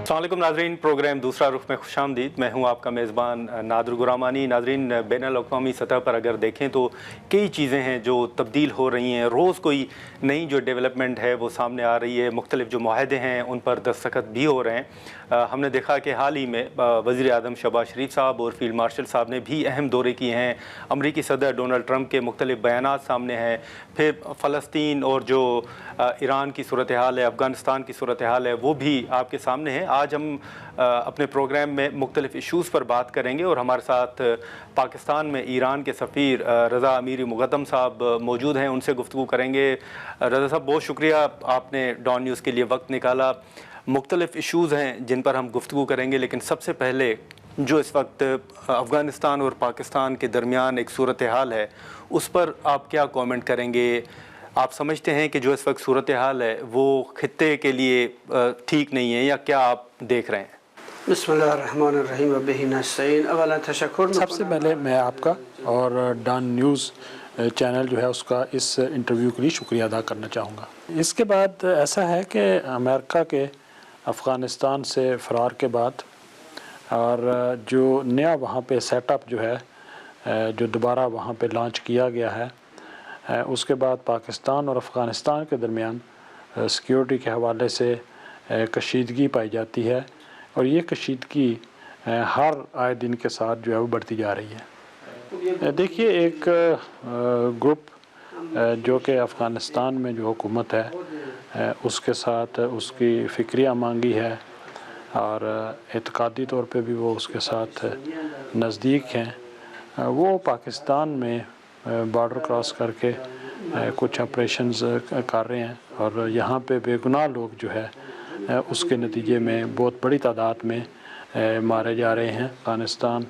अस्सलाम वालेकुम नाज़रीन, प्रोग्राम दूसरा रुख में खुशामदीद। मैं हूं आपका मेज़बान नादर गुरामानी। नाज़रीन, बैनुल-अक़वामी सतह पर अगर देखें तो कई चीज़ें हैं जो तब्दील हो रही हैं। रोज़ कोई नई जो डेवलपमेंट है वो सामने आ रही है। मुख्तलिफ़ जो माहदे हैं उन पर दस्तखत भी हो रहे हैं। हमने देखा कि हाल ही में वज़ीर आज़म शहबाज शरीफ साहब और फील्ड मार्शल साहब ने भी अहम दौरे किए हैं। अमरीकी सदर डोनाल्ड ट्रंप के मुख्तलिफ़ बयानात सामने हैं। फिर फ़लस्तीन और जो ईरान की सूरत हाल है, अफ़गानिस्तान की सूरत हाल है, वो भी आपके सामने है। आज हम अपने प्रोग्राम में मुख्तलिफ़ इशूज़ पर बात करेंगे और हमारे साथ पाकिस्तान में ईरान के सफ़ीर रज़ा अमीरी मुक़द्दम साहब मौजूद हैं, उनसे गुफ्तगू करेंगे। रज़ा साहब, बहुत शुक्रिया, आपने डॉन न्यूज़ के लिए वक्त निकाला। मुख्तलिफ़ इशूज़ हैं जिन पर हम गुफ्तगू करेंगे, लेकिन सबसे पहले जो इस वक्त अफ़गानिस्तान और पाकिस्तान के दरमियान एक सूरत हाल है, उस पर आप क्या कमेंट करेंगे? आप समझते हैं कि जो इस वक्त सूरत हाल है वो खित्ते के लिए ठीक नहीं है, या क्या आप देख रहे हैं? बिस्मिल्लाहिर्रहमानिर्रहीम व बिही नस्तईन। अवला तशक्कुर। सबसे पहले मैं आपका और डॉन न्यूज़ चैनल जो है उसका इस इंटरव्यू के लिए शुक्रिया अदा करना चाहूँगा। इसके बाद ऐसा है कि अमेरिका के अफ़गानिस्तान से फ़रार के बाद और जो नया वहाँ पे सेटअप जो है जो दोबारा वहाँ पे लॉन्च किया गया है, उसके बाद पाकिस्तान और अफ़गानिस्तान के दरमियान सिक्योरिटी के हवाले से कशीदगी पाई जाती है, और ये कशीदगी हर आए दिन के साथ जो है वो बढ़ती जा रही है। देखिए, एक ग्रुप जो कि अफ़गानिस्तान में जो हुकूमत है उसके साथ उसकी फ़िक्रिया मांगी है और एतक़ादी तौर पे भी वो उसके साथ नज़दीक हैं। वो पाकिस्तान में बॉर्डर क्रॉस करके कुछ ऑपरेशंस कर रहे हैं, और यहाँ पे बेगुनाह लोग जो है उसके नतीजे में बहुत बड़ी तादाद में मारे जा रहे हैं। अफ़गानिस्तान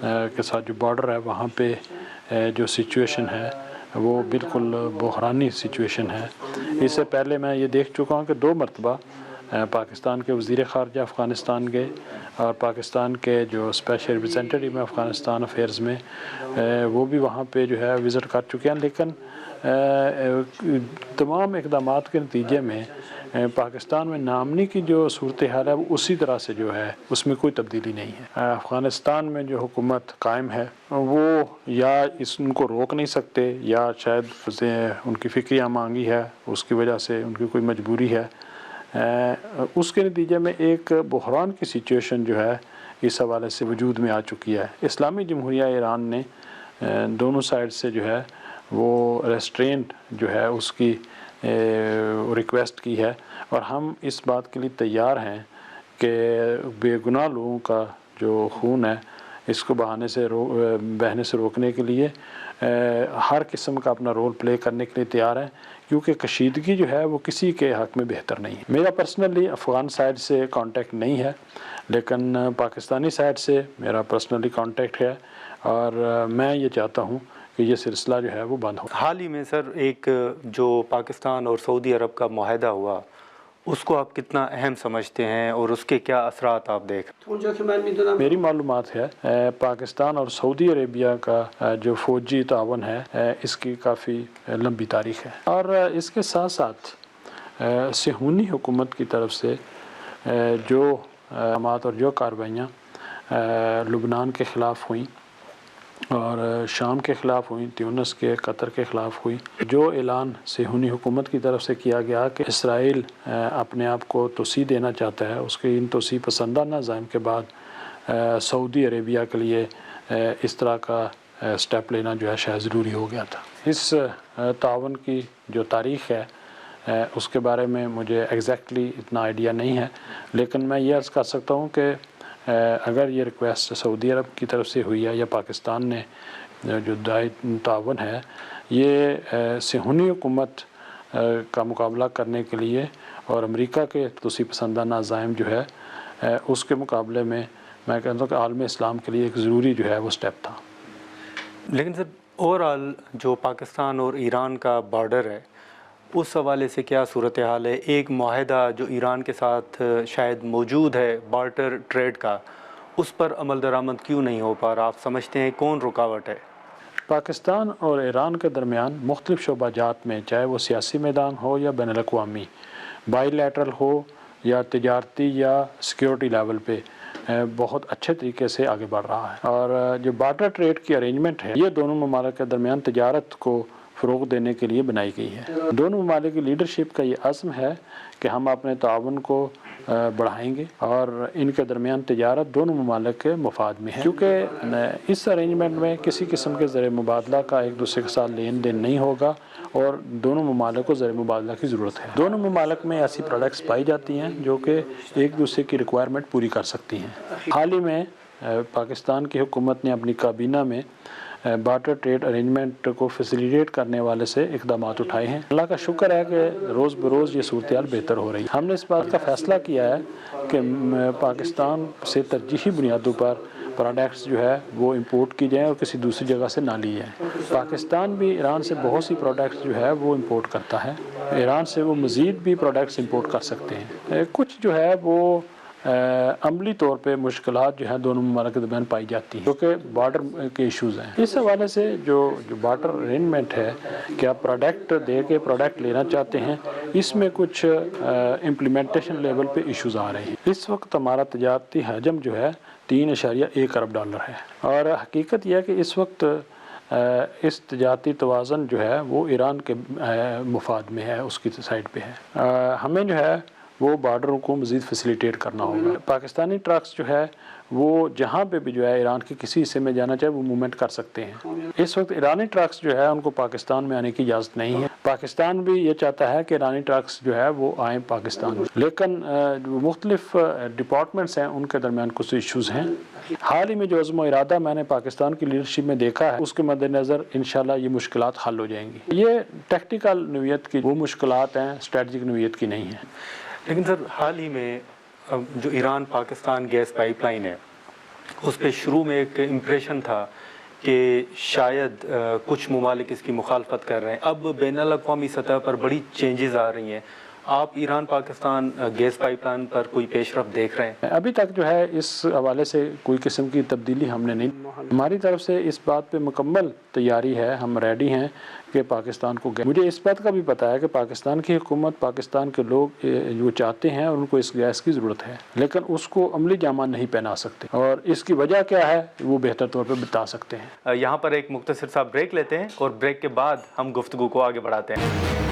के साथ जो बॉर्डर है वहाँ पे जो सिचुएशन है वो बिल्कुल बहरानी सिचुएशन है। इससे पहले मैं ये देख चुका हूँ कि 2 मरतबा पाकिस्तान के वज़ीर ख़ारजा अफ़गानिस्तान गए, और पाकिस्तान के जो स्पेशल रिप्रेजेंटेटिव में अफ़गानिस्तान अफेयर्स में वो भी वहाँ पे जो है विज़िट कर चुके हैं। लेकिन तमाम इक़दामात के नतीजे में पाकिस्तान में नामनी की जो सूरत हाल है वो उसी तरह से जो है उसमें कोई तब्दीली नहीं है। अफ़गानिस्तान में जो हुकूमत कायम है वो या उनको रोक नहीं सकते, या शायद उनकी फ़िक्रियाँ मांगी है उसकी वजह से उनकी कोई मजबूरी है। उसके नतीजे में एक बहरान की सिचुएशन जो है इस हवाले से वजूद में आ चुकी है। इस्लामी जमहूरिया ईरान ने दोनों साइड से जो है वो रेस्ट्रेंट जो है उसकी रिक्वेस्ट की है, और हम इस बात के लिए तैयार हैं कि बेगुनाह लोगों का जो खून है इसको बहने से रोकने के लिए हर किस्म का अपना रोल प्ले करने के लिए तैयार हैं, क्योंकि कशीदगी जो है वो किसी के हक़ में बेहतर नहीं है। मेरा पर्सनली अफ़गान साइड से कांटेक्ट नहीं है, लेकिन पाकिस्तानी साइड से मेरा पर्सनली कांटेक्ट है, और मैं ये चाहता हूँ कि ये सिलसिला जो है वो बंद हो। हाल ही में सर एक जो पाकिस्तान और सऊदी अरब का माहदा हुआ, उसको आप कितना अहम समझते हैं और उसके क्या असरात आप देख? मेरी मालूमात है पाकिस्तान और सऊदी अरेबिया का जो फ़ौजी तावन है इसकी काफ़ी लंबी तारीख़ है, और इसके साथ साथ सेहूनी हुकूमत की तरफ से जो अहकामात और जो कार्रवाइयाँ लुबनान के ख़िलाफ़ हुई और शाम के ख़िलाफ़ हुई, ट्यूनिस के, कतर के ख़िलाफ़ हुई, जो ऐलान सेहूनी हुकूमत की तरफ से किया गया कि इसराइल अपने आप को तोसी देना चाहता है, उसके इन तोसी पसंदाना ज़ाइम के बाद सऊदी अरेबिया के लिए इस तरह का स्टेप लेना जो है शायद ज़रूरी हो गया था। इस तावन की जो तारीख़ है उसके बारे में मुझे एग्जैक्टली इतना आइडिया नहीं है, लेकिन मैं ये अर्ज़ कर सकता हूँ कि अगर ये रिक्वेस्ट सऊदी अरब की तरफ से हुई है या पाकिस्तान ने जो तावन है ये सेहूनी हुकूमत का मुकाबला करने के लिए और अमेरिका के तोसी पसंदाना ज़ाइम जो है उसके मुकाबले में मैं कहता हूँ कि आलम इस्लाम के लिए एक ज़रूरी जो है वो स्टेप था। लेकिन सर ओवरऑल जो पाकिस्तान और ईरान का बॉर्डर है उस हवाले से क्या सूरत हाल है? एक माहदा जो ईरान के साथ शायद मौजूद है बार्टर ट्रेड का, उस पर अमल दरामद क्यों नहीं हो पा रहा? आप समझते हैं कौन रुकावट है? पाकिस्तान और ईरान के दरमियान मुख्तलिफ़ शोबाजात में, चाहे वो सियासी मैदान हो या बैनुल-अक़वामी, बाईलैटरल हो या तजारती या सिक्योरिटी लेवल पे बहुत अच्छे तरीके से आगे बढ़ रहा है। और जो बार्टर ट्रेड की अरेंजमेंट है ये दोनों ममालिक के दरमियान तजारत को फ़रोग़ देने के लिए बनाई गई है। दोनों ममालिक की लीडरशिप का ये अज़्म है कि हम अपने ताउन को बढ़ाएंगे और इनके दरमियान तजारत दोनों ममालिक के मफाद में है, क्योंकि इस अरेंजमेंट में किसी किस्म के ज़र मुबादला का एक दूसरे के साथ लेन देन नहीं होगा और दोनों ममालिक को ज़र मुबादला की ज़रूरत है। दोनों ममालिक में ऐसी प्रोडक्ट्स पाई जाती हैं जो कि एक दूसरे की रिक्वायरमेंट पूरी कर सकती हैं। हाल ही में पाकिस्तान की हुकूमत ने अपनी काबीना में बार्टर ट्रेड अरेंजमेंट को फैसिलिटेट करने वाले से इक़दाम उठाए हैं। अल्लाह का शुक्र है कि रोज़ बरोज़ ये सूरत बेहतर हो रही है। हमने इस बात का फ़ैसला किया है कि पाकिस्तान से तरजीही बुनियादों पर प्रोडक्ट्स जो है वो इंपोर्ट की जाएँ और किसी दूसरी जगह से ना ली जाएँ। पाकिस्तान भी ईरान से बहुत सी प्रोडक्ट्स जो है वो इंपोर्ट करता है। ईरान से वो मज़ीद भी प्रोडक्ट्स इंपोर्ट कर सकते हैं। कुछ जो है वो अमली तौर पे मुश्किलात जो हैं दोनों ममालिक के दरमियान पाई जाती हैं क्योंकि बॉर्डर के इश्यूज़ हैं। इस हवाले से जो बार्टर अरेंजमेंट है कि आप प्रोडक्ट दे के प्रोडक्ट लेना चाहते हैं, इसमें कुछ इम्प्लीमेंटेशन लेवल पे इश्यूज़ आ रहे हैं। इस वक्त हमारा तजारती हजम जो है 3.1 अरब डॉलर है और हकीकत यह है कि इस वक्त इस तजारती तवाज़न जो है वो ईरान के मुफाद में है, उसकी साइड पे है। हमें जो है वो बॉर्डरों को मज़ीद फैसिलिटेट करना होगा। पाकिस्तानी ट्रक्स जो है वो जहाँ पे भी जो है ईरान के किसी हिस्से में जाना चाहे वो मूवमेंट कर सकते हैं। इस वक्त ईरानी ट्रक्स जो है उनको पाकिस्तान में आने की इजाज़त नहीं है। पाकिस्तान भी ये चाहता है कि ईरानी ट्रक्स जो है वो आएँ पाकिस्तान में, लेकिन जो मुख्तलिफ डिपार्टमेंट्स हैं उनके दरमियान कुछ इशूज़ हैं। हाल ही में जो अज़्म इरादा मैंने पाकिस्तान की लीडरशिप में देखा है उसके मद्देनज़र इंशाल्लाह ये मुश्किलात हल हो जाएंगी। ये टेक्निकल नौइयत की वो मुश्किलात हैं, स्ट्रेटजिक नौइयत की नहीं है। लेकिन सर हाल ही में जो ईरान पाकिस्तान गैस पाइपलाइन है उस पर शुरू में एक इम्प्रेशन था कि शायद कुछ ममालिक इसकी मुखालफत कर रहे हैं। अब बैनुल अक़वामी सतह पर बड़ी चेंजेस आ रही हैं। आप ईरान पाकिस्तान गैस पाइपलाइन पर कोई पेशरफ देख रहे हैं? अभी तक जो है इस हवाले से कोई किस्म की तब्दीली हमने नहीं, हमारी तरफ से इस बात पे मुकम्मल तैयारी है। हम रेडी हैं कि पाकिस्तान को मुझे इस बात का भी पता है कि पाकिस्तान की हुकूमत, पाकिस्तान के लोग जो चाहते हैं और उनको इस गैस की ज़रूरत है, लेकिन उसको अमली जामा नहीं पहना सकते और इसकी वजह क्या है वो बेहतर तौर पर बता सकते हैं। यहाँ पर एक मुख्तसर सा ब्रेक लेते हैं और ब्रेक के बाद हम गुफ्तगू को आगे बढ़ाते हैं।